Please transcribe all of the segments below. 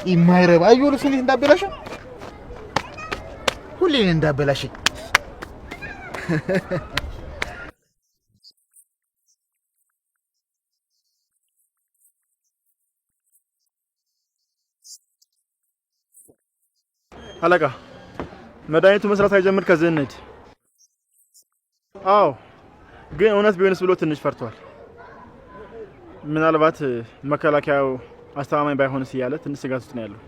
የማይረባ አዩልስ እንዴት እንዳበላሽ ሁሌ እንዳበላሽ አለቃ መድኃኒቱ መስራት አይጀምር ከዘነድ አዎ ግን እውነት ቢሆንስ ብሎ ትንሽ ፈርቷል ምናልባት መከላከያው አስተማማኝ ባይሆንስ ይያለ ትንሽ ስጋት ውስጥ ነው ያለው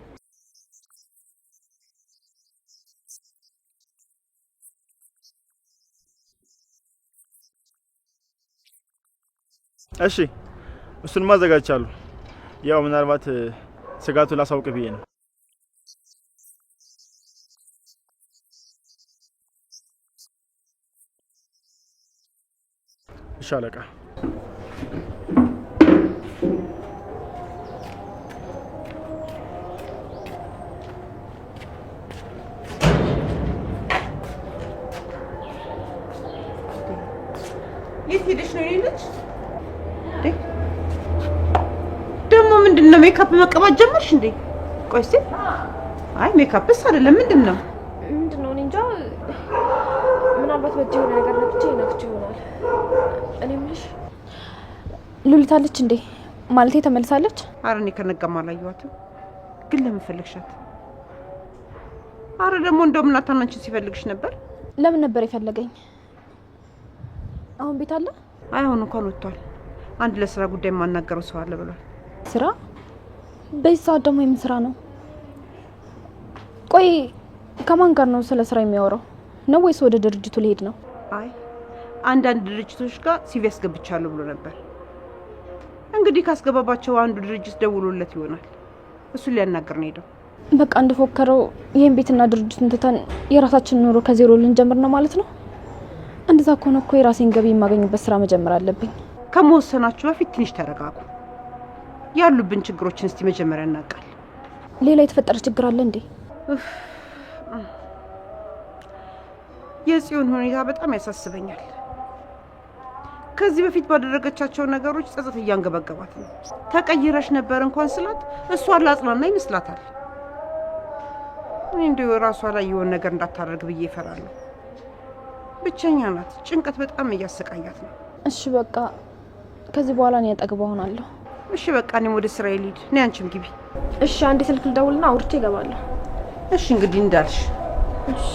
እሺ እሱን ማዘጋጅቻለሁ ያው ምናልባት ስጋቱን ላሳውቅ ብዬ ነው እሺ አለቃ የትሄደሽ ነው ልጅ ደግሞ ምንድነው ሜካፕ መቀባት ጀመርሽ እንዴ ቆይ እስቲ አይ ሜካፕስ አይደለም ምንድነው እንጃ ምናልባት በዚህ ነገር ነክቼ ይሆናል እኔ ምንሽ ሉሊት አለች እንዴ ማለቴ ተመልሳለች አረ እኔ ከነጋማ አላየኋትም ግን ለምን ፈለግሻት አረ ደግሞ እንደውም እናታናችን ሲፈልግሽ ነበር ለምን ነበር የፈለገኝ አሁን ቤት አለ አይሆን እንኳን ወጥቷል አንድ ለስራ ጉዳይ ማናገረው ሰው አለ ብሏል ስራ በዛ ደግሞ የምን ስራ ነው ቆይ ከማን ጋር ነው ስለ ስራ የሚያወራው ነው ወይስ ወደ ድርጅቱ ሊሄድ ነው አይ አንዳንድ ድርጅቶች ጋር ሲቪ ያስገብቻለሁ ብሎ ነበር እንግዲህ ካስገባባቸው አንዱ ድርጅት ደውሎለት ይሆናል እሱ ሊያናገር ነው ሄደው በቃ እንደፎከረው ይሄን ቤትና ድርጅቱን ተተን የራሳችንን ኑሮ ከዜሮ ልንጀምር ነው ማለት ነው እንደዛ ከሆነ እኮ የራሴን ገቢ የማገኝበት ስራ መጀመር አለብኝ ከመወሰናችሁ በፊት ትንሽ ተረጋጉ ያሉብን ችግሮችን እስቲ መጀመሪያ እናቃል ሌላ የተፈጠረ ችግር አለ እንዴ የጽዮን ሁኔታ በጣም ያሳስበኛል ከዚህ በፊት ባደረገቻቸው ነገሮች ጸጸት እያንገበገባት ነው ተቀይረሽ ነበር እንኳን ስላት እሷ አላጽናና ይመስላታል እንደው ራሷ ላይ የሆነ ነገር እንዳታደርግ ብዬ እፈራለሁ ብቸኛ ናት ጭንቀት በጣም እያሰቃያት ነው እሺ በቃ ከዚህ በኋላ እኔ አጠገቧ ሆናለሁ እሺ በቃ እኔም ወደ ስራዬ ልሂድ ነይ አንቺም ግቢ እሺ አንዴ ስልክ ልደውልና አውርቼ እገባለሁ እሺ እንግዲህ እንዳልሽ እሺ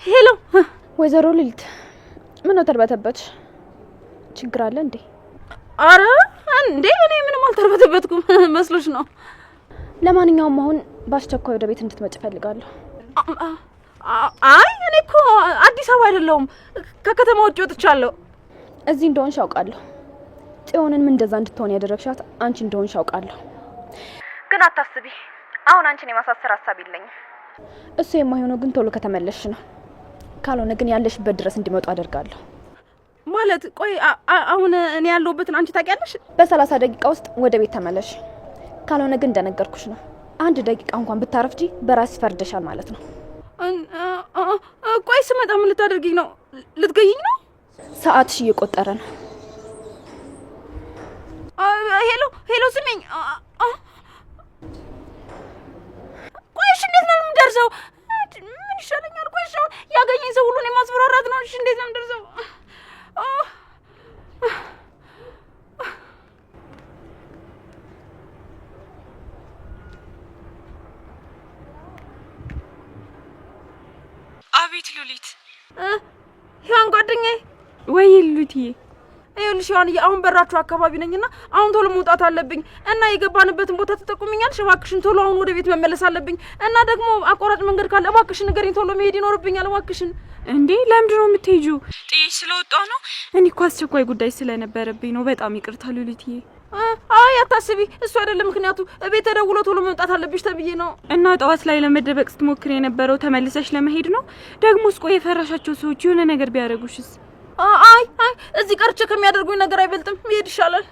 ሄሎ ወይዘሮ ሉሊት ምን ነው ተርበተበትሽ ችግር አለ እንዴ አረ እንዴ እኔ ምንም አልተርበተበትኩም መስሎሽ ነው ለማንኛውም አሁን ባስቸኳይ ወደ ቤት እንድትመጭ ፈልጋለሁ አይ እኔ እኮ አዲስ አበባ አይደለሁም ከከተማ ውጭ ወጥቻለሁ እዚህ እንደሆንሽ አውቃለሁ ጽዮንን ምን እንደዛ እንድትሆን ያደረግሻት አንቺ እንደሆንሽ አውቃለሁ ግን አታስቢ አሁን አንቺን የማሳሰር ሐሳብ የለኝም እሱ የማይሆነው ግን ቶሎ ከተመለሽ ነው ካልሆነ ግን ያለሽበት ድረስ እንዲመጡ አደርጋለሁ ማለት ቆይ አሁን እኔ ያለሁበትን አንቺ ታውቂያለሽ በ30 ደቂቃ ውስጥ ወደ ቤት ተመለሽ ካልሆነ ግን እንደነገርኩሽ ነው አንድ ደቂቃ እንኳን ብታረፍጂ በራስ ፈርደሻል ማለት ነው ቆይ ስመጣ ምን ልታደርጊኝ ነው ልትገይኝ ነው ሰዓትሽ እየቆጠረ ነው ሄሎ ስሚኝ ቆይሽ እንዴት ነው የምደርሰው ምን ይሻለኛል ቆይሽ ያገኘኝ ሰው ሁሉ እኔ ማስፈራራት ነው እሺ እንዴት ነው የምደርሰው አቤት ሉሊት ያን ጓደኛዬ ወይ ሉሊትዬ ይኸውልሽ አሁን በራችሁ አካባቢ ነኝና አሁን ቶሎ መውጣት አለብኝ እና የገባንበትን ቦታ ተጠቁሚኛል እባክሽን ቶሎ አሁን ወደ ቤት መመለስ አለብኝ እና ደግሞ አቋራጭ መንገድ ካለ እባክሽን ንገሪኝ ቶሎ መሄድ ይኖርብኛል እባክሽን እንዴ ለምንድን ነው የምትሄጂው ጥዬሽ ስለወጣሁ ነው እኔ እኮ አስቸኳይ ጉዳይ ስለነበረብኝ ነው በጣም ይቅርታ ሉሊትዬ አይ አታስቢ እሱ አይደለም ምክንያቱ ቤት ተደውሎ ቶሎ መምጣት አለብሽ ተብዬ ነው እና ጠዋት ላይ ለመደበቅ ስትሞክሪ የነበረው ተመልሰሽ ለመሄድ ነው ደግሞስ ቆይ የፈራሻቸው ሰዎች የሆነ ነገር ቢያደርጉሽስ አይ እዚህ ቀርቼ ከሚያደርጉኝ ነገር አይበልጥም። መሄድ ይሻላል።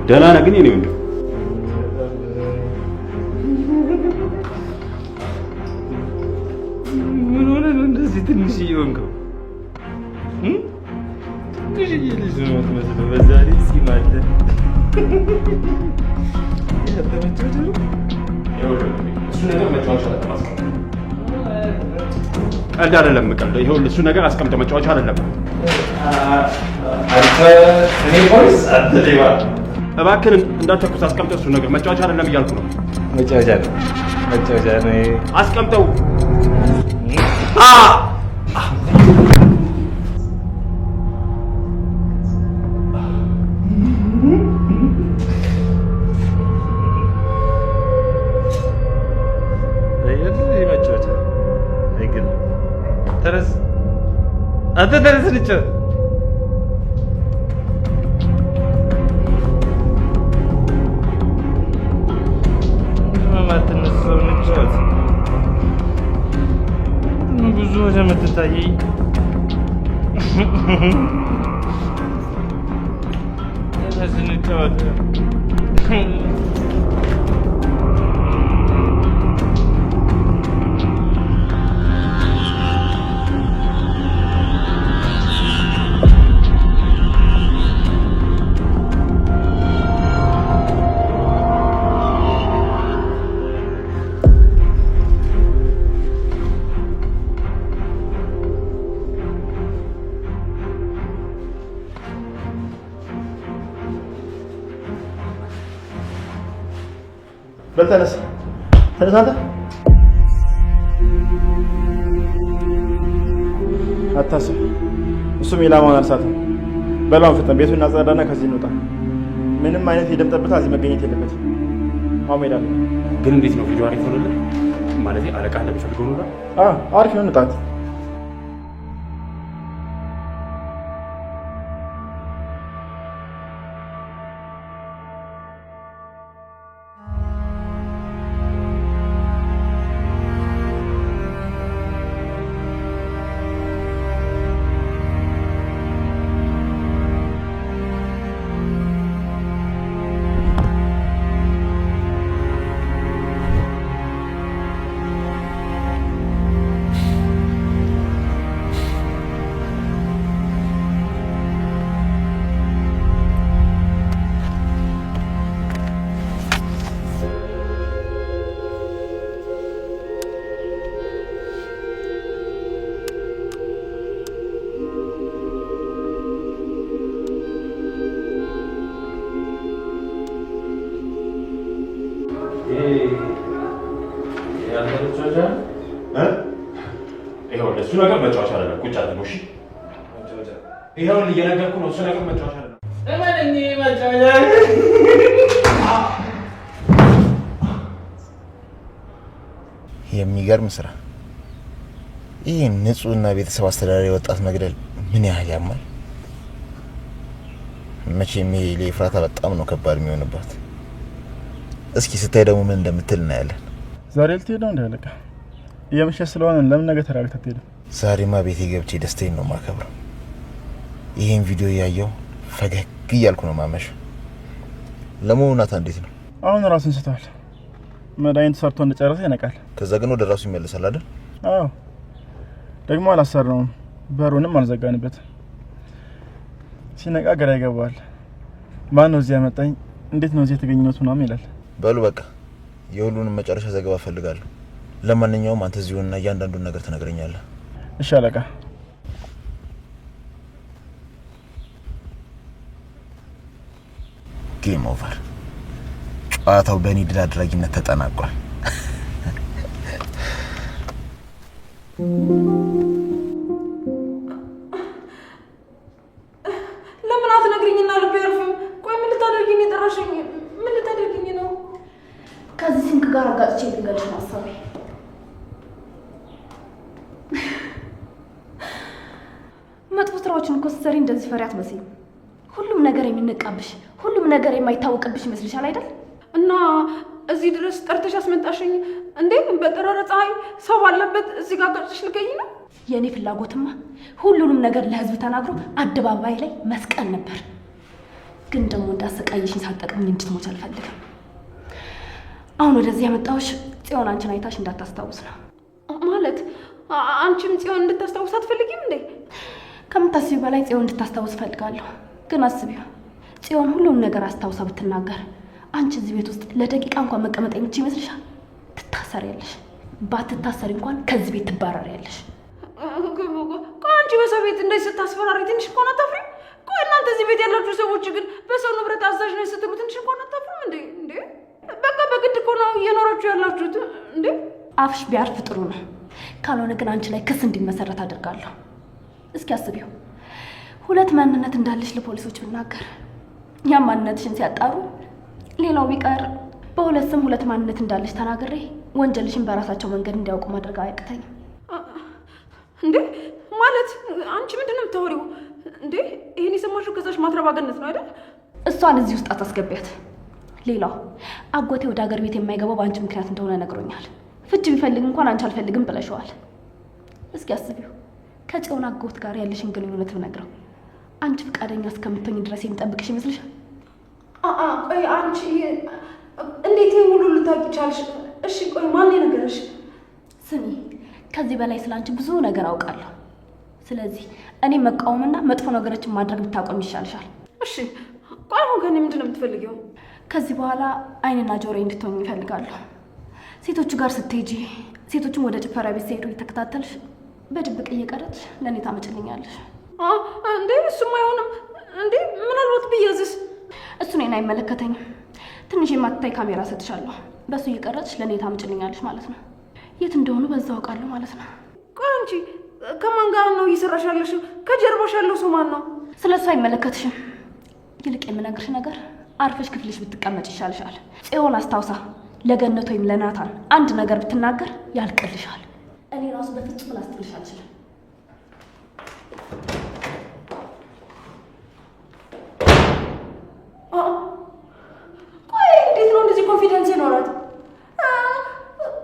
ደህና ነህ ግን የኔ ወንድም? ምን ሆነ ነው እንደዚህ ትንሽ ይሆንከው? ትንሽ ልጅ ነው የምትመስለው። በዛ ላይ ፂም አለ። እሱ ነገር መጫወቻ ቀልድ አይደለም። ቀልድ ይኸውልህ፣ እሱ ነገር አስቀምጠው መጫወቻ አይደለም። አንተ እኔ ፖሊስ አንተ ሌባ እባክህን እንዳትተኩስ። አስቀምጠው። እሱ ነገር መጫወቻ አይደለም እያልኩ ነው። መጫወቻ ነው። አስቀምጠው። አንተ ተነስ ልጫወት። ብዙ ወደ የምትታየኝ ስንጫወት በተነስ ተነስ። አንተ አታስብ፣ እሱም ኢላማውን አልሳትም። በላውን ፍጠን፣ ቤቱን እናጸዳና ከዚህ እንውጣ። ምንም አይነት የደም ጠብታ እዚህ መገኘት የለበትም። አሁን ሄዳለሁ። ግን እንዴት ነው ቪዲዮ አሪፍ ሆነልህ? ማለት አለቃ እንደሚፈልገው ነው? አሪፍ ነው። እንጣት እሱ ነገር መጫወቻ አይደለም። ቁጭ አድርገው። እሺ ይኸውልህ እየነገርኩህ ነው። እሱ ነገር መጫወቻ አይደለም። እመነኝ፣ መጫወቻ የሚገርም ስራ። ይህ ንጹህና ቤተሰብ አስተዳዳሪ ወጣት መግደል ምን ያህል ያማል። መቼም ይሄ ለኤፍራታ በጣም ነው ከባድ የሚሆንባት። እስኪ ስታይ ደግሞ ምን እንደምትል እናያለን። ዛሬ ልትሄድ ነው እንዳለቃ? እየመሸ ስለሆነ ለምን ነገ ተራግተህ አትሄድም? ዛሬማ ቤቴ ገብቼ ደስታዬን ነው ማከብረው። ይሄን ቪዲዮ ያየው ፈገግ እያልኩ ነው ማመሸው። ለመሆኑ ናታ እንዴት ነው? አሁን ራሱን ስቷል። መድኃኒት ሰርቶ እንደጨረሰ ይነቃል። ከዛ ግን ወደ ራሱ ይመለሳል አይደል? አዎ። ደግሞ አላሰራውም፣ በሩንም አልዘጋንበትም። ሲነቃ ግራ ይገባዋል። ማን ነው እዚህ ያመጣኝ? እንዴት ነው እዚህ የተገኘሁት? ምናምን ይላል። በሉ በቃ የሁሉንም መጨረሻ ዘገባ ፈልጋለሁ። ለማንኛውም አንተ እዚሁና እያንዳንዱን ነገር ትነግረኛለህ። እሺ አለቃ። ጌም ኦቨር። ጨዋታው በእኔ ድል አድራጊነት ተጠናቋል። ለምን አትነግሪኝና ልብ ያርፍም? ቆይ ምን ልታደርጊኝ የጠራሽኝ? ምን ልታደርጊኝ ነው? ከዚህ ስንክ ጋር አጋጭቼ ልንገርሽ ነው ሀሳቤ። መጥፎ ስራዎችን እኮ ስትሰሪ እንደዚህ ፈሪ አትመስይም። ሁሉም ነገር የሚነቃብሽ፣ ሁሉም ነገር የማይታወቅብሽ ይመስልሻል አይደል? እና እዚህ ድረስ ጠርተሽ አስመጣሽኝ እንዴ? በጠራራ ፀሐይ ሰው ባለበት እዚህ ጋር አጋጭሽ ልገኝ ነው? የእኔ ፍላጎትማ ሁሉንም ነገር ለህዝብ ተናግሮ አደባባይ ላይ መስቀል ነበር። ግን ደግሞ እንዳሰቃየሽኝ ሳትጠቅምኝ እንድትሞች አልፈልግም። አሁን ወደዚህ ያመጣሁሽ ጽዮን አንቺን አይታሽ እንዳታስታውስ ነው። ማለት አንቺም ጽዮን እንድታስታውስ አትፈልጊም እንዴ? ከምታስቢው በላይ ጽዮን እንድታስታውስ ፈልጋለሁ። ግን አስቢው፣ ጽዮን ሁሉም ነገር አስታውሳ ብትናገር አንቺ እዚህ ቤት ውስጥ ለደቂቃ እንኳን መቀመጥ የምትችይ ይመስልሻል? ትታሰሪያለሽ። ባትታሰሪ እንኳን ከዚህ ቤት ትባረሪያለሽ። አንቺ በሰው ቤት እንደዚህ ስታስፈራሪ ትንሽ እንኳን አታፍሪም? ቆይ እናንተ እዚህ ቤት ያላችሁ ሰዎች ግን በሰው ንብረት አዛዥ ነው ስትሉ ትንሽ እንኳን አታፍሪም እንዴ? እንዴ በቃ በግድ እኮ ነው እየኖራችሁ ያላችሁት እንዴ? አፍሽ ቢያርፍ ጥሩ ነው። ካልሆነ ግን አንቺ ላይ ክስ እንዲመሰረት አድርጋለሁ። እስኪ አስቢው፣ ሁለት ማንነት እንዳለሽ ለፖሊሶች ብናገር ያም ማንነትሽን ሲያጣሩ ሌላው ቢቀር በሁለት ስም ሁለት ማንነት እንዳለሽ ተናግሬ ወንጀልሽን በራሳቸው መንገድ እንዲያውቁ ማድረግ አያቅተኝም እንዴ? ማለት አንቺ ምንድን ነው የምታወሪው እንዴ? ይሄን የሰማሽው ከዛሽ ማትረባገነት ነው አይደል? እሷን እዚህ ውስጥ አታስገቢያት። ሌላው አጎቴ ወደ ሀገር ቤት የማይገባው በአንቺ ምክንያት እንደሆነ ነግሮኛል። ፍች ቢፈልግ እንኳን አንቺ አልፈልግም ብለሽዋል። እስኪ አስቢው፣ ከጽዮን አጎት ጋር ያለሽን ግንኙነት ብነግረው አንቺ ፈቃደኛ እስከምትሆኝ ድረስ የሚጠብቅሽ ይመስልሻል? ቆይ አንቺ እንዴት ይሄን ሁሉ ልታውቂ ቻልሽ? እሺ ቆይ ማን የነገረሽ? ስሚ፣ ከዚህ በላይ ስለ አንቺ ብዙ ነገር አውቃለሁ። ስለዚህ እኔ መቃወምና መጥፎ ነገሮችን ማድረግ ብታቆም ይሻልሻል። እሺ ቆይ አሁን ከእኔ ምንድን ነው የምትፈልጊው? ከዚህ በኋላ አይንና ጆሮ እንድትሆኝ ይፈልጋለሁ። ሴቶቹ ጋር ስትሄጂ፣ ሴቶቹም ወደ ጭፈራ ቤት ሲሄዱ እየተከታተልሽ በድብቅ እየቀረጥሽ ለእኔ ታመጭልኛለሽ። እንዴ እሱም አይሆንም እንዴ? ምናልባት ብያዝስ? እሱ እኔን አይመለከተኝም። ትንሽ የማትታይ ካሜራ ሰጥሻለሁ። በእሱ እየቀረጥሽ ለእኔ ታመጭልኛለሽ ማለት ነው። የት እንደሆኑ በዛ አውቃለሁ ማለት ነው። ቆይ አንቺ ከማን ጋር ነው እየሰራሽ ያለሽው? ከጀርባሽ ያለው ሰው ማን ነው? ስለ እሱ አይመለከትሽም። ይልቅ የምነግርሽ ነገር አርፈሽ ክፍልሽ ብትቀመጭ ይሻልሻል። ጽዮን አስታውሳ ለገነት ወይም ለናታን አንድ ነገር ብትናገር ያልቅልሻል። እኔ ራሱ በፍጹም ላስጥልሽ አልችልም። ቆይ እንዴት ነው እንደዚህ ኮንፊደንስ ይኖራት?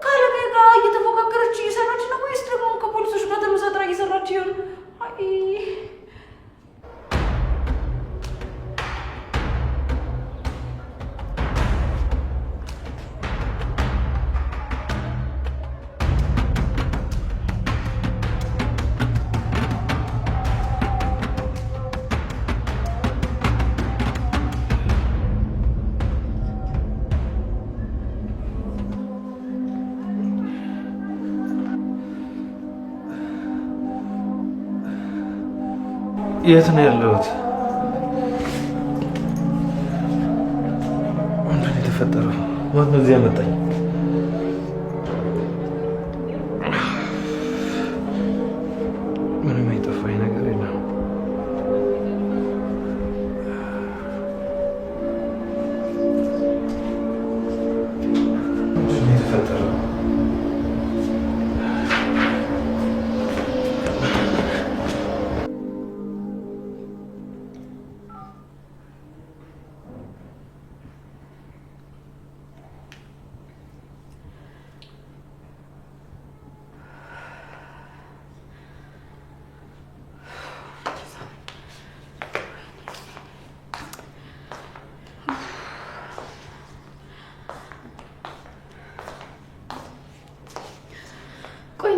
ካለቀ ጋር እየተፎካከረች እየሰራች ነው ወይስ ደግሞ ከፖሊሶች ጋር ተመሳጥራ እየሰራች ይሆን? የት ነው ያለሁት? ምንድን ነው የተፈጠረው? ማነው እዚህ ያመጣኝ? ምንም የጠፋኝ ነገር የለም። ምንድን ነው የተፈጠረው?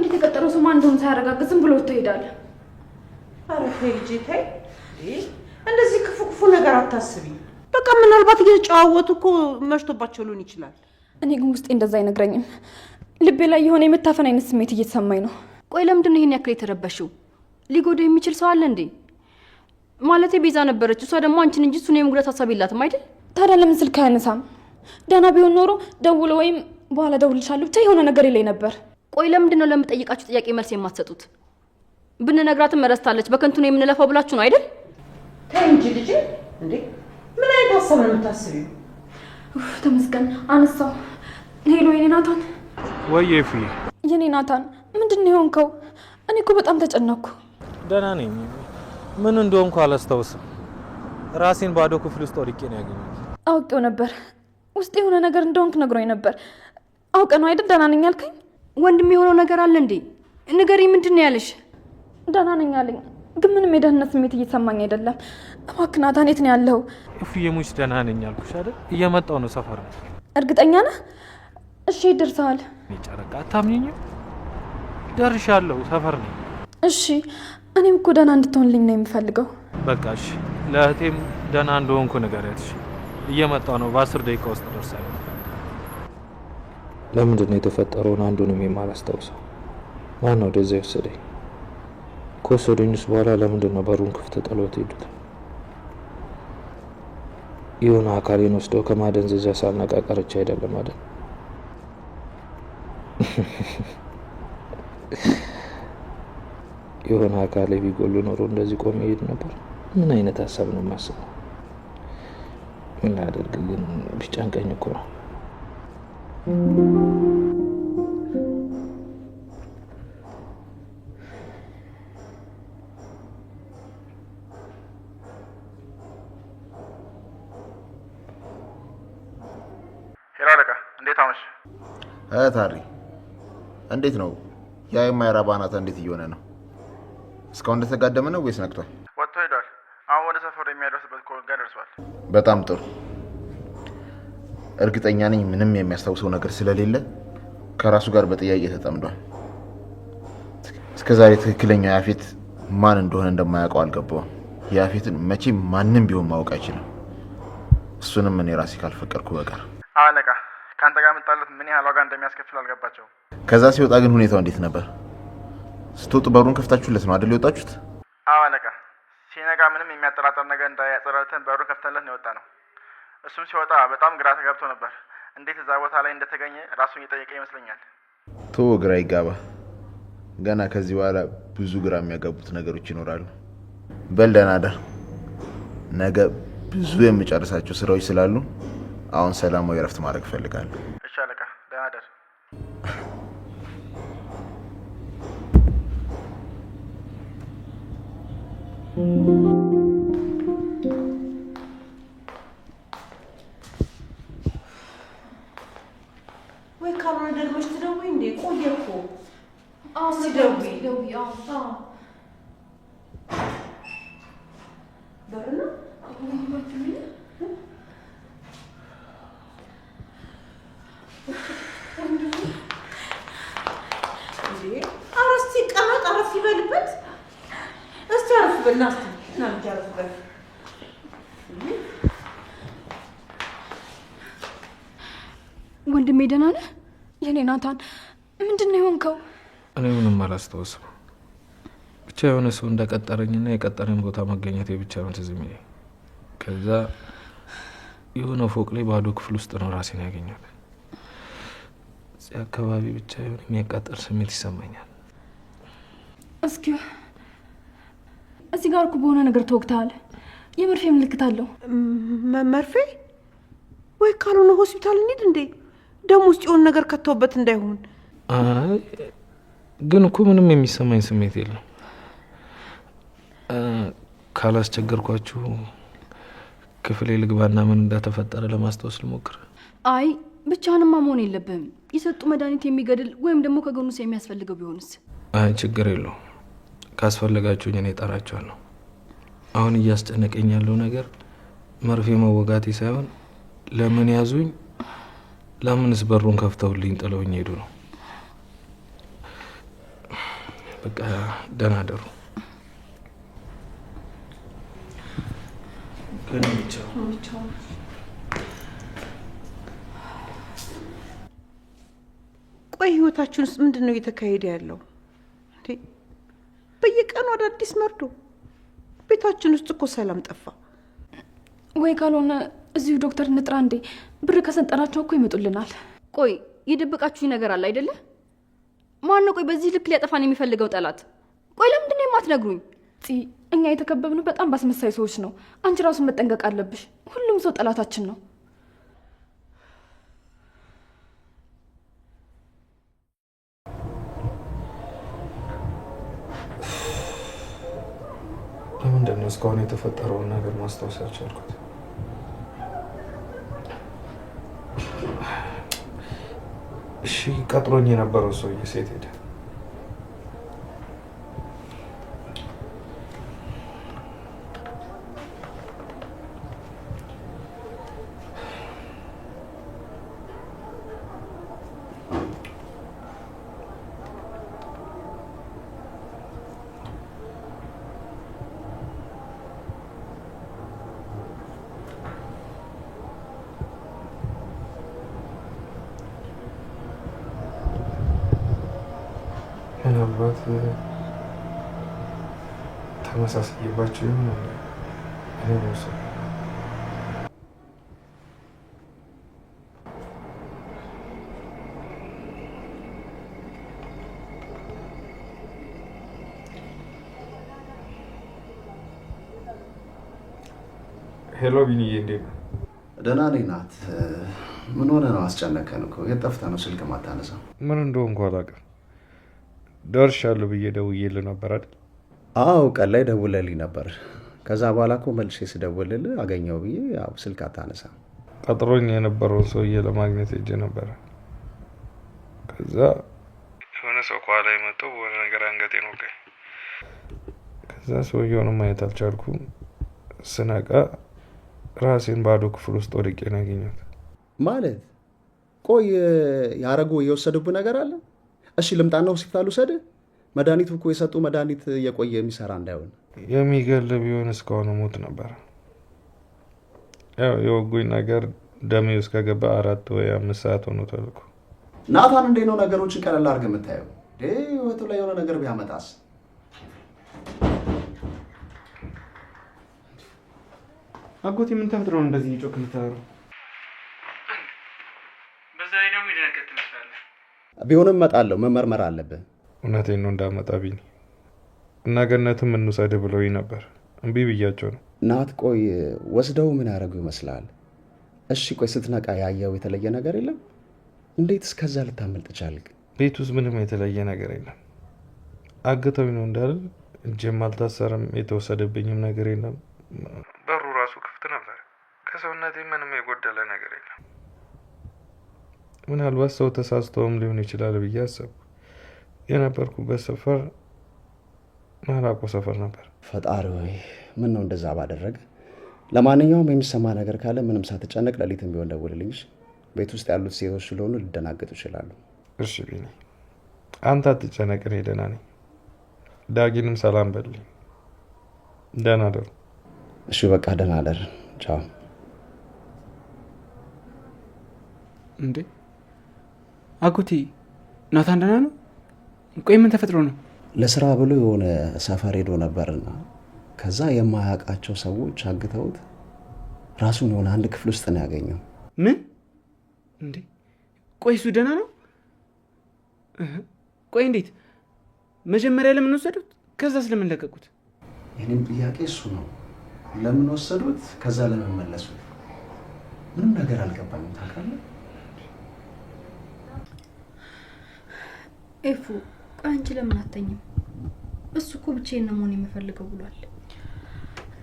የተቀጠረው ሰው ማን እንደሆነ ሳያረጋግጥ ዝም ብሎ ትሄዳለ። ኧረ ተይ ልጄ ተይ፣ እንደዚህ ክፉ ክፉ ነገር አታስቢ። በቃ ምናልባት እየተጨዋወቱ እኮ መሽቶባቸው ሊሆን ይችላል። እኔ ግን ውስጤ እንደዛ አይነግረኝም። ልቤ ላይ የሆነ የመታፈን አይነት ስሜት እየተሰማኝ ነው። ቆይ ለምንድን ነው ይሄን ያክል የተረበሽው? ሊጎዳ የሚችል ሰው አለ እንዴ? ማለቴ ቤዛ ነበረች። እሷ ደግሞ አንቺን እንጂ እሱን የመጉዳት ሀሳብ የላትም አይደል? ታዲያ ለምን ስልክ አያነሳም? ደህና ቢሆን ኖሮ ደውሎ ወይም በኋላ ደውልልሻለሁ ብቻ የሆነ ነገር ይለኝ ነበር። ቆይ ለምንድን ነው ለምጠይቃችሁ ጥያቄ መልስ የማትሰጡት? ብንነግራትም ረስታለች። በከንቱ ነው የምንለፋው ብላችሁ ነው አይደል? ተይ እንጂ ልጅ እንዴ! ምን አይነት ሀሳብ ነው የምታስቢው? ተመስገን አነሳው። ሄሎ የኔ ናታን። ወይ ኤፍዬ። የኔ ናታን ምንድን ነው የሆንከው? እኔ እኮ በጣም ተጨነኩ። ደህና ነኝ። ምን እንደሆንኩ አላስታውስም። ራሴን ባዶ ክፍል ውስጥ ወድቄ ነው ያገኘሁት። አውቄው ነበር። ውስጥ የሆነ ነገር እንደሆንክ ነግሮኝ ነበር። አውቀ ነው አይደል ደህና ነኝ ያልከኝ? ወንድም የሆነው ነገር አለ እንዴ? ንገሪ፣ ምንድን ነው ያለሽ? ደህና ነኝ አለኝ፣ ግን ምንም የደህንነት ስሜት እየተሰማኝ አይደለም። እባክህ ናታን የት ነው ያለው? ኤፍዬ ሙች ደህና ነኝ አልኩሽ አይደል? እየመጣሁ ነው፣ ሰፈር ነው። እርግጠኛ ነህ? እሺ ደርሰሃል? ጨረቃ አታምኚኝም? ደርሻለሁ፣ ሰፈር ነኝ። እሺ እኔም እኮ ደህና እንድትሆንልኝ ነው የምፈልገው። በቃ እሺ፣ ለእህቴም ደህና እንደሆንኩ ንገሪያት። እሺ እየመጣሁ ነው፣ በ10 ደቂቃ ውስጥ ደርሳለሁ። ለምንድን ነው የተፈጠረውን አንዱንም የማላስታውሰው? ማን ነው ወደዚያ የወሰደኝ? ከወሰዱኝስ በኋላ ለምንድን ነው በሩን ክፍት ጥለውት ሄዱት? የሆነ አካሌን ወስደው ከማደንዘዣ ሳልነቃ ቀርቼ አይደለም አይደል? የሆነ አካሌ ቢጎሉ ኖሮ እንደዚህ ቆሜ ሄድ ነበር። ምን አይነት ሀሳብ ነው የማስበው? ምን ላደርግ ግን ቢጨንቀኝ እኮ ነው። ሄሎ አለቃ፣ እንዴት አመሽ? ታሪ እንዴት ነው? ያ የማይረባ ናታ እንዴት እየሆነ ነው? እስካሁን እንደተጋደመ ነው ወይስ ነቅቷል? ወጥቶ ሄዷል። አሁን ወደ ሰፈሩ የሚያደርስበት ኮል ጋር ደርሷል። በጣም ጥሩ። እርግጠኛ ነኝ ምንም የሚያስታውሰው ነገር ስለሌለ ከራሱ ጋር በጥያቄ ተጠምዷል። እስከዛሬ ትክክለኛው ያፌት ማን እንደሆነ እንደማያውቀው አልገባውም። ያፌትን መቼም ማንም ቢሆን ማወቅ አይችልም። እሱንም እኔ ራሴ ካልፈቀድኩ በቀር። አለቃ፣ ካንተ ጋር መጣለት ምን ያህል ዋጋ እንደሚያስከፍል አልገባቸውም። ከዛ ሲወጣ ግን ሁኔታው እንዴት ነበር? ስትወጡ በሩን ከፍታችሁለት ነው አይደል የወጣችሁት? አዎ አለቃ፣ ሲነጋ ምንም የሚያጠራጥር ነገር እንዳያጸራርተን በሩን ከፍተንለት ነው የወጣ ነው። እሱም ሲወጣ በጣም ግራ ተጋብቶ ነበር። እንዴት እዛ ቦታ ላይ እንደተገኘ ራሱን እየጠየቀ ይመስለኛል። ቶ ግራ ይጋባ። ገና ከዚህ በኋላ ብዙ ግራ የሚያጋቡት ነገሮች ይኖራሉ። በል ደህና እደር። ነገ ብዙ የምጨርሳቸው ስራዎች ስላሉ አሁን ሰላማዊ እረፍት ማድረግ እፈልጋለሁ። እሺ አለቃ፣ ደህና እደር። ወይ ካልሆነ ደግመሽ ትደውይ እንዴ? ቆየ እኮ። አዎ ሲደውይ በርና ኧረ እስኪ ቀመጥ፣ አረፍ ይበልበት። እስኪ አረፍ በልና እስኪ ና ልጅ አረፍ በል። ወንድሜ ደህና ነህ? የኔ ናታን ምንድን ነው የሆንከው? እኔ ምንም አላስታውስም። ብቻ የሆነ ሰው እንደቀጠረኝና የቀጠረኝ ቦታ መገኘት ብቻ ነው ትዝ የሚለኝ። ከዛ የሆነ ፎቅ ላይ ባዶ ክፍል ውስጥ ነው ራሴን ያገኘሁት። እዚህ አካባቢ ብቻ የሆነ የሚያቃጠል ስሜት ይሰማኛል። እስኪ እዚህ ጋር እኮ በሆነ ነገር ተወግተሃል። የመርፌ ምልክት አለው። መርፌ? ወይ ካልሆነ ሆስፒታል እንሂድ እንዴ? ደም ውስጥ የሆነ ነገር ከተውበት እንዳይሆን። አይ ግን እኮ ምንም የሚሰማኝ ስሜት የለም። ካላስቸገርኳችሁ ክፍሌ ልግባና ምን እንደተፈጠረ ለማስታወስ ልሞክር። አይ ብቻህንማ መሆን የለብህም። የሰጡ መድኃኒት የሚገድል ወይም ደግሞ ከጎኑስ የሚያስፈልገው ቢሆንስ? አይ ችግር የለውም። ካስፈለጋችሁኝ እኔ እጠራችኋለሁ። አሁን እያስጨነቀኝ ያለው ነገር መርፌ መወጋቴ ሳይሆን ለምን ያዙኝ፣ ለምንስ በሩን ከፍተውልኝ ጥለውኝ ሄዱ ነው። በቃ ደህና አደሩ። ቆይ ህይወታችን ውስጥ ምንድን ነው እየተካሄደ ያለው? በየቀኑ አዳዲስ መርዶ። ቤታችን ውስጥ እኮ ሰላም ጠፋ። ወይ ካልሆነ እዚሁ ዶክተር እንጥራ እንዴ? ብር ከሰጠናቸው እኮ ይመጡልናል። ቆይ የደበቃችሁኝ ነገር አለ አይደለ? ማን ነው ቆይ በዚህ ልክ ሊያጠፋን የሚፈልገው ጠላት? ቆይ ለምንድን ነው የማትነግሩኝ? እኛ የተከበብነው በጣም ባስመሳይ ሰዎች ነው። አንቺ ራሱ መጠንቀቅ አለብሽ። ሁሉም ሰው ጠላታችን ነው። ለምንድን ነው እስካሁን የተፈጠረውን ነገር ማስታወስ ያልቻልኩት? እሺ ቀጥሮኝ የነበረው ሰውዬ ሴት ሄደ። ምናልባት ተመሳሳይባቸው ይሆን? እኔ ነው ሰው ሄሎ ቢኒዬ፣ እንዴት ነው? ደህና ነኝ ናት። ምን ሆነ ነው? አስጨነቀን እኮ። የት ጠፍተህ ነው ስልክ ማታነሳው? ምን እንደሆንኩ አላውቅም። ደርሻለሁ ብዬ ደውዬልህ ነበር አይደል? አዎ ቀን ላይ ደውለልኝ ነበር። ከዛ በኋላ እኮ መልሼ ስደውልልህ አገኘው ብዬ ያው ስልክ አታነሳም። ቀጥሮኝ የነበረውን ሰውዬ ለማግኘት ሄጄ ነበረ። ከዛ የሆነ ሰው ከኋላ መጥቶ በሆነ ነገር አንገቴን ወጋኝ። ከዛ ሰውየውንም ማየት አልቻልኩም። ስነቃ ራሴን ባዶ ክፍል ውስጥ ወድቄ ነው ያገኘሁት። ማለት ቆይ ያረጉ የወሰዱብህ ነገር አለ? እሺ ልምጣና ሆስፒታል ውሰድህ? መድኃኒቱ እኮ የሰጡ መድኃኒት እየቆየ የሚሰራ እንዳይሆን። የሚገል ቢሆን እስካሁን ሞት ነበር። ያው የወጉኝ ነገር ደሜ ውስጥ ከገባ 4 ወይ 5 ሰዓት ሆኖታል እኮ። ናታን እንዴት ነው ነገሮችን ቀለል አድርገህ የምታየው? ህይወቱ ላይ የሆነ ነገር ቢያመጣስ? አጎቴ ምን ተፈጥሮ ነው እንደዚህ ጮክ የምታወራው? በዛ ላይ ደግሞ የደነገጥ ትመስላለህ። ቢሆንም እመጣለሁ፣ መመርመር አለብህ። እውነቴን ነው እንዳመጣ ቢኒ እና ገነትም እንውሰድህ ብለውኝ ነበር። እምቢ ብያቸው ነው። ናት ቆይ ወስደው ምን ያደረጉ ይመስላል? እሺ ቆይ ስትነቃ ያየው የተለየ ነገር የለም? እንዴት እስከዛ ልታመልጥ ቻልክ? ቤት ውስጥ ምንም የተለየ ነገር የለም። አግተውኝ ነው እንዳልል እጄም አልታሰረም፣ የተወሰደብኝም ነገር የለም። በሩ ራሱ ክፍት ነበር። ከሰውነቴ ምንም የጎደለ ነገር የለም። ምናልባት ሰው ተሳስተውም ሊሆን ይችላል ብዬ አሰብኩ። የነበርኩበት ሰፈር ማላቆ ሰፈር ነበር። ፈጣሪ ሆይ ምን ነው እንደዛ ባደረገ። ለማንኛውም የሚሰማ ነገር ካለ ምንም ሳትጨነቅ ሌሊትም ቢሆን ደውልልኝ። ቤት ውስጥ ያሉት ሴቶች ስለሆኑ ሊደናገጡ ይችላሉ። እሺ ቢኒ፣ አንተ አትጨነቅ፣ እኔ ደህና ነኝ። ዳጊንም ሰላም በልኝ። ደህና ደሩ። እሺ በቃ ደህና ደር። ቻው። እንዴ አጎቴ ናታን ደህና ነው? ቆይ ምን ተፈጥሮ ነው? ለስራ ብሎ የሆነ ሰፈር ሄዶ ነበርና ከዛ የማያውቃቸው ሰዎች አግተውት ራሱን የሆነ አንድ ክፍል ውስጥ ነው ያገኘው። ምን? እንዴ ቆይ እሱ ደህና ነው? ቆይ እንዴት? መጀመሪያ ለምን ወሰዱት? ከዛ ስለምን ለቀቁት? የኔም ጥያቄ እሱ ነው። ለምን ወሰዱት? ከዛ ለምን መለሱት? ምንም ነገር አልገባኝም። ታውቃለህ ኤፉ፣ ቆይ አንቺ ለምን አተኝም? እሱ እኮ ብቻዬን ነው መሆን የምፈልገው ብሏል።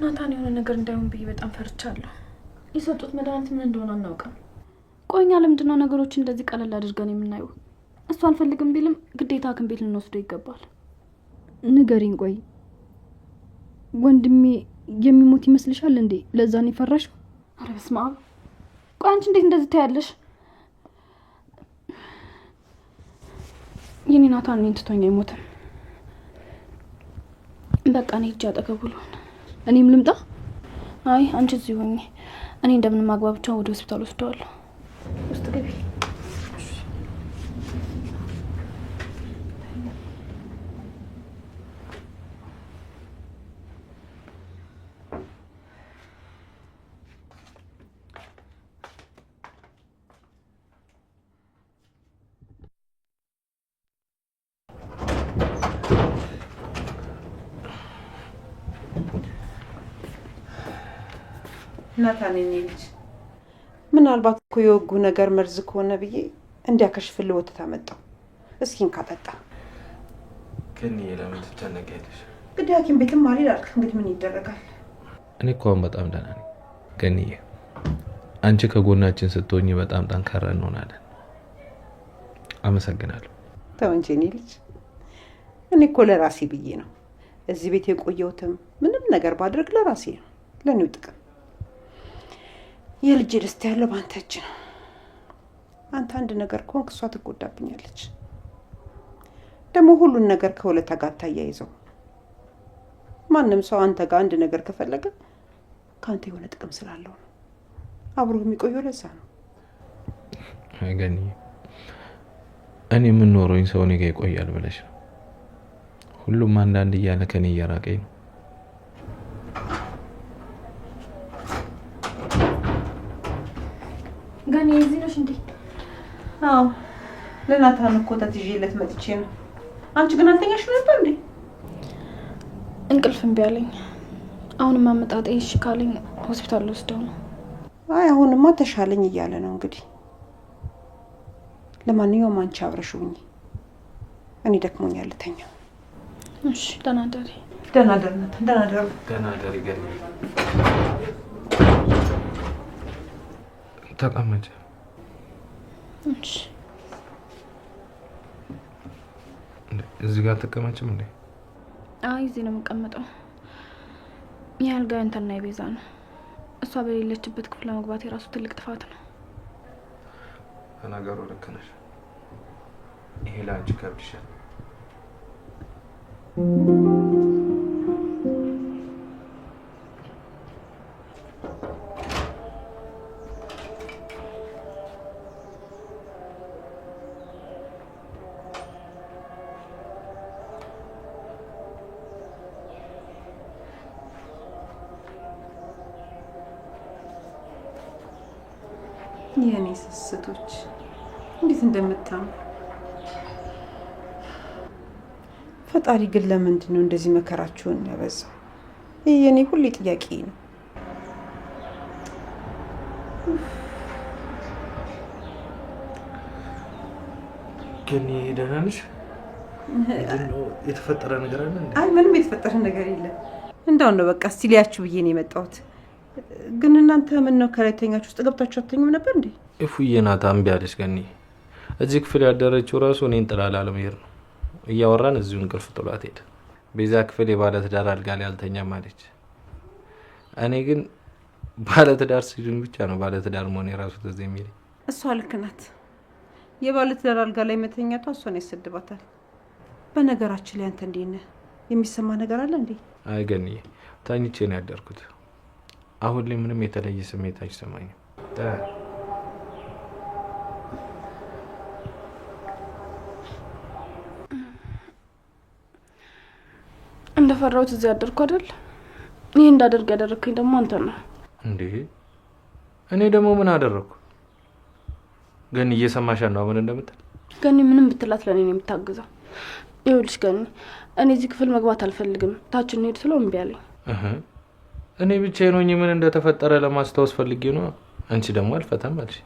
ናታን የሆነ ነገር እንዳይሆን ብዬ በጣም ፈርቻለሁ። የሰጡት መድኃኒት ምን እንደሆነ አናውቅም። ቆይኛ ለምንድን ነው ነገሮች እንደዚህ ቀለል አድርገን የምናየው? እሱ አልፈልግም ቢልም ግዴታ ሐኪም ቤት ልንወስደው ይገባል። ንገሪኝ። ቆይ ወንድሜ የሚሞት ይመስልሻል እንዴ? ለዛ ነው የፈራሽው? ኧረ በስመ አብ! ቆይ አንቺ እንዴት እንደዚህ ታያለሽ? የኔ ናታን እኔን ትቶኝ አይሞትም። በቃ እኔ ሂጅ አጠገቡ ልሆን። እኔም ልምጣ? አይ አንቺ እዚህ ሆኚ። እኔ እንደምንም አግባብቻ ወደ ሆስፒታል ወስደዋለሁ። ውስጥ ገቢ። ናታን የኔ ልጅ ምናልባት እኮ የወጉ ነገር መርዝ ከሆነ ብዬ እንዲያከሽፍልህ ወተት አመጣው። እስኪን ካጠጣ ግን ለምን ትጨነቂያለሽ? እንግዲህ ሐኪም ቤትም አልሄድ አልክ። እንግዲህ ምን ይደረጋል? እኔ እኮ አሁን በጣም ደህና ነኝ። ግን አንቺ ከጎናችን ስትሆኚ በጣም ጠንካራ እንሆናለን። አመሰግናለሁ። ተው እንጂ የኔ ልጅ፣ እኔ እኮ ለራሴ ብዬ ነው እዚህ ቤት የቆየሁትም። ምንም ነገር ባድርግ ለራሴ ነው፣ ለኔው ጥቅም። የልጄ ደስታ ያለው ባንተ እጅ ነው። አንተ አንድ ነገር ከሆንክ እሷ ትጎዳብኛለች። ደግሞ ሁሉን ነገር ከሁለታ ጋር ታያይዘው። ማንም ሰው አንተ ጋር አንድ ነገር ከፈለገ ካንተ የሆነ ጥቅም ስላለው ነው አብሮ የሚቆየው። ለዛ ነው ገኒ፣ እኔ የምኖረኝ ሰው እኔ ጋር ይቆያል ብለሽ ነው? ሁሉም አንዳንድ እያለ ከኔ እየራቀኝ ነው። ገኒ እዚህ ነሽ እንዴ? አዎ፣ ለናታን እኮ ተትዤለት መጥቼ ነው። አንቺ ግን አልተኛሽም ነበር እንዴ? እንቅልፍ እምቢ አለኝ። አሁንም አመጣጤ እሺ ካለኝ ሆስፒታል ወስደው ነው። አይ አሁንማ ተሻለኝ እያለ ነው እንግዲህ። ለማንኛውም አንቺ አብረሽው ሁኚ፣ እኔ ደክሞኛል ልተኛ። እሺ፣ ደህና ደሪ። ደህና ደር ናታን፣ ደህና ደር። ደህና ደሪ ገኒ። ተቀመጭ። እሺ። እዚህ ጋር ተቀመጭም እንዴ? አይ እዚህ ነው የምቀመጠው። የአልጋ እንተና የቤዛ ነው። እሷ በሌለችበት ክፍል ለመግባት የራሱ ትልቅ ጥፋት ነው። ነገሩ ልክ ነሽ። ይሄ ለአንቺ ከብድሻል። የኔ ስስቶች እንዴት እንደምታምሩ። ፈጣሪ ግን ለምንድን ነው እንደዚህ መከራችሁን ያበዛው? ይህ የኔ ሁሌ ጥያቄ ነው። ግን ደህና ነሽ? የተፈጠረ ነገር አለ እንዴ? አይ ምንም የተፈጠረ ነገር የለም። እንዳው ነው በቃ እስቲ ሊያችሁ ብዬ ነው የመጣሁት። ግን እናንተ ምን ነው ከላይተኛችሁ ውስጥ ገብታችሁ አትተኙም ነበር እንዴ? እፉዬ ናት እምቢ አለች። ገኒ እዚህ ክፍል ያደረችው ራሱ እኔን ጥላ ላለመሄድ ነው። እያወራን እዚሁ እንቅልፍ ጥሏት ሄደ። ቤዛ ክፍል የባለትዳር አልጋ ላይ አልተኛም አለች። እኔ ግን ባለትዳር ሲሉኝ ብቻ ነው ባለትዳር መሆን የራሱ ትዝ የሚለኝ። እሷ ልክ ናት። የባለትዳር አልጋ ላይ መተኛቷ እሷን ያሰድባታል። በነገራችን ላይ አንተ እንዴት ነህ? የሚሰማ ነገር አለ እንዴ? አይ ገኒዬ ተኝቼ ነው ያደርኩት። አሁን ላይ ምንም የተለየ ስሜት አይሰማኝም። እንደፈራሁት እዚህ ያደርኩ አይደል? ይሄ እንዳደርግ ያደረከኝ ደግሞ አንተ ነህ እንዴ? እኔ ደግሞ ምን አደረኩ? ገኒ እየሰማሽ ነው ምን እንደምትል? ገኒ ምንም ብትላት ለኔ ነው የምታግዘው። ይኸውልሽ ገኒ፣ እኔ እዚህ ክፍል መግባት አልፈልግም። ታችን ሄድ ስለው እምቢ አለኝ። እኔ ብቻዬን ሆኜ ምን እንደተፈጠረ ለማስታወስ ፈልጌ ነው። አንቺ ደግሞ አልፈታም አልሽ።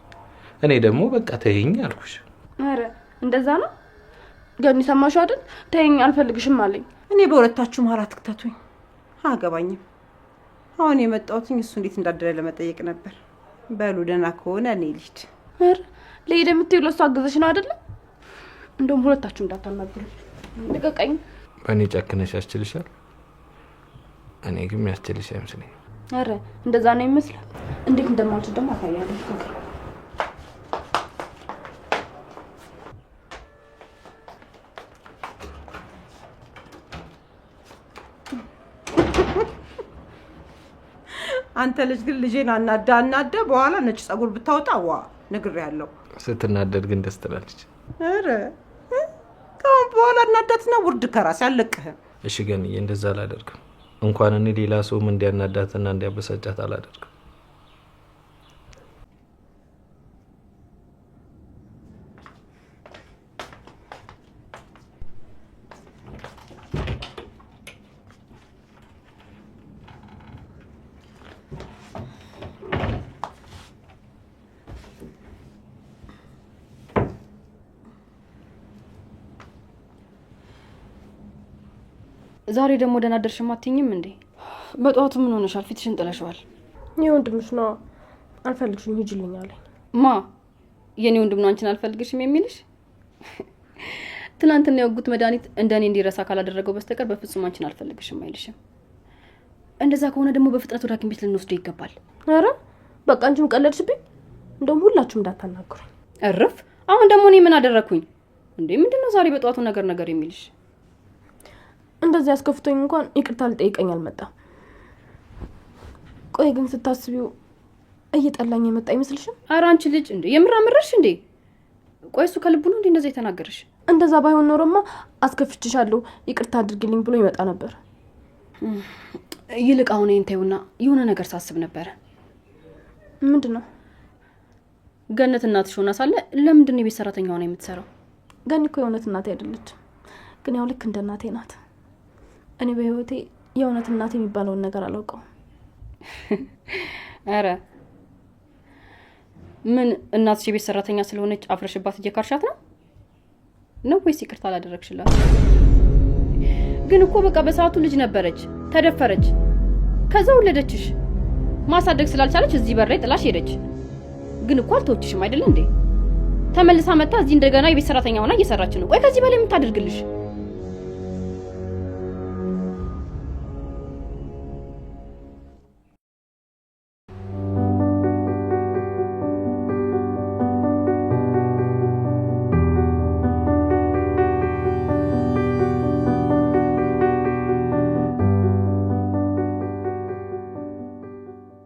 እኔ ደግሞ በቃ ተይኝ አልኩሽ። አረ እንደዛ ነው ገኒ፣ ሰማሽው አይደል? ተይኝ አልፈልግሽም አለኝ። እኔ በሁለታችሁ መሀል አትክተቱኝ፣ አያገባኝም። አሁን የመጣሁት እሱ እንዴት እንዳደረ ለመጠየቅ ነበር። በሉ ደህና ከሆነ እኔ ልሂድ። አረ ለሄደ የምትይው ለእሱ አግዘሽ ነው አይደል? እንደውም ሁለታችሁ እንዳታናግሩ። ልቀቀኝ። በእኔ ጨክነሽ ያስችልሻል? እኔ ግን ያስችልሽ አይመስለኝም። አረ እንደዛ ነው ይመስላል። እንዴት እንደማልችል ደግሞ አሳያለሁ። አንተ ልጅ ግን ልጄን አናዳ በኋላ ነጭ ጸጉር ብታወጣ ዋ ነግሬያለሁ። ስትናደድ ግን ደስ ትላለች። አረ ካሁን በኋላ እናዳትና ውርድ ከራስ ያለቅህ። እሺ ገኒዬ እንደዛ አላደርግም። እንኳን እኔ ሌላ ሰውም እንዲያናዳትና እንዲያበሳጫት አላደርግም። ዛሬ ደግሞ ደህና አደርሽም አትይኝም እንዴ? በጠዋቱ ምን ሆነሻል? ፊትሽን ጥለሽዋል። የወንድምሽ ነው አልፈልግሽም ሂጂልኝ አለኝ። ማ የኔ ወንድም ነው አንቺን አልፈልግሽም የሚልሽ? ትናንትና የወጉት መድኃኒት እንደኔ እንዲረሳ ካላደረገው በስተቀር በፍጹም አንቺን አልፈልግሽም አይልሽም። እንደዛ ከሆነ ደግሞ በፍጥነት ወደ ሐኪም ቤት ልንወስደው ይገባል። ኧረ በቃ አንቺም ቀለድሽብኝ። እንደውም ሁላችሁም እንዳታናግሩኝ። እርፍ። አሁን ደግሞ እኔ ምን አደረኩኝ እንዴ? ምንድነው ዛሬ በጠዋቱ ነገር የሚልሽ? እንደዚህ ያስከፍቶኝ እንኳን ይቅርታ ልጠይቀኝ አልመጣም። ቆይ ግን ስታስቢው እየጠላኝ የመጣ አይመስልሽም? ኧረ አንቺ ልጅ እንዴ የምር አመረርሽ እንዴ? ቆይ እሱ ከልቡ ነው እንዴ እንደዛ የተናገረሽ? እንደዛ ባይሆን ኖሮማ አስከፍችሻለሁ ይቅርታ አድርጊልኝ ብሎ ይመጣ ነበር። ይልቅ አሁን እንታዩና የሆነ ነገር ሳስብ ነበር። ምንድነው? ገነት እናትሽ ሆና ሳለ ለምንድን ነው የቤት ሰራተኛ ሆና የምትሰራው? ገኒ እኮ የእውነት እናቴ አይደለች፣ ግን ያው ልክ እንደ እናቴ ናት። እኔ በህይወቴ የእውነት እናቴ የሚባለውን ነገር አላውቀውም። አረ ምን እናትሽ የቤት ሰራተኛ ስለሆነች አፍረሽባት እየካርሻት ነው ወይስ ይቅርታ አላደረግሽላት? ግን እኮ በቃ በሰዓቱ ልጅ ነበረች፣ ተደፈረች፣ ከዛ ወለደችሽ። ማሳደግ ስላልቻለች እዚህ በር ላይ ጥላሽ ሄደች። ግን እኮ አልተወችሽም አይደል እንዴ? ተመልሳ መጣ እዚህ እንደገና የቤት ሰራተኛ ሆና እየሰራች ነው። ቆይ ከዚህ በላይ ምን ታደርግልሽ?